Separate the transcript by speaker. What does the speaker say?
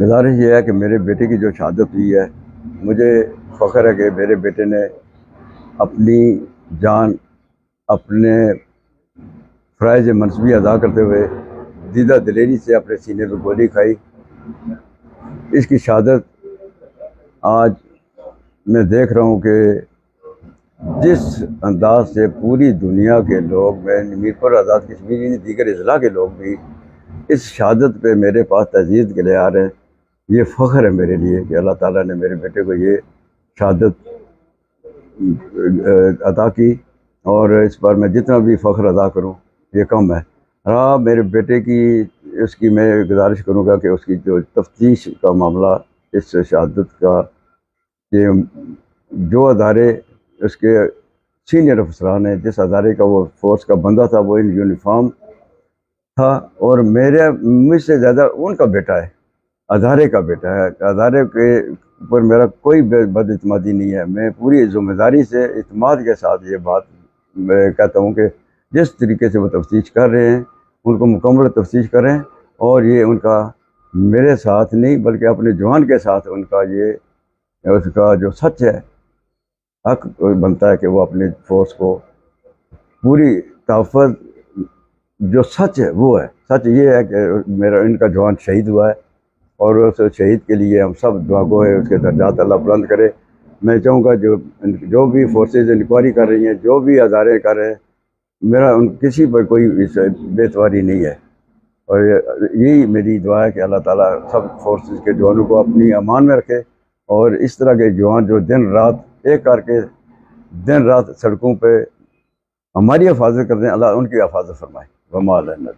Speaker 1: گزارش یہ ہے کہ میرے بیٹے کی جو شہادت ہوئی ہے، مجھے فخر ہے کہ میرے بیٹے نے اپنی جان اپنے فرائض منصبی ادا کرتے ہوئے دیدہ دلیری سے اپنے سینے پہ گولی کھائی۔ اس کی شہادت آج میں دیکھ رہا ہوں کہ جس انداز سے پوری دنیا کے لوگ، میں میر پر آزاد کشمیری دیگر اضلاع کے لوگ بھی اس شہادت پہ میرے پاس تعزیت کے لیے آ رہے ہیں، یہ فخر ہے میرے لیے کہ اللہ تعالیٰ نے میرے بیٹے کو یہ شہادت عطا کی، اور اس پر میں جتنا بھی فخر ادا کروں یہ کم ہے۔ میرے بیٹے کی اس کی میں گزارش کروں گا کہ اس کی جو تفتیش کا معاملہ اس شہادت کا، کہ جو ادارے اس کے سینئر افسران ہیں، جس ادارے کا وہ فورس کا بندہ تھا، وہ ان یونیفارم تھا، اور مجھ سے زیادہ ان کا بیٹا ہے، ادارے کا بیٹا ہے۔ ادارے کے اوپر میرا کوئی بد اعتمادی نہیں ہے۔ میں پوری ذمہ داری سے اعتماد کے ساتھ یہ بات میں کہتا ہوں کہ جس طریقے سے وہ تفتیش کر رہے ہیں ان کو مکمل تفتیش کریں، اور یہ ان کا میرے ساتھ نہیں بلکہ اپنے جوان کے ساتھ ان کا یہ اس کا جو سچ ہے، حق بنتا ہے کہ وہ اپنے فورس کو پوری تحفظ، جو سچ ہے وہ ہے۔ سچ یہ ہے کہ میرا ان کا جوان شہید ہوا ہے، اور اس شہید کے لیے ہم سب دعا گو ہے، اس کے درجات اللہ بلند کرے۔ میں چاہوں گا جو بھی فورسز انکوائری کر رہی ہیں، جو بھی ادارے کر رہے ہیں، میرا کسی پر کوئی بے اعتباری نہیں ہے، اور یہی میری دعا ہے کہ اللہ تعالیٰ سب فورسز کے جوانوں کو اپنی امان میں رکھے، اور اس طرح کے جوان جو دن رات ایک کر کے دن رات سڑکوں پہ ہماری حفاظت کرتے ہیں، اللہ ان کی حفاظت فرمائے۔ وما علینا۔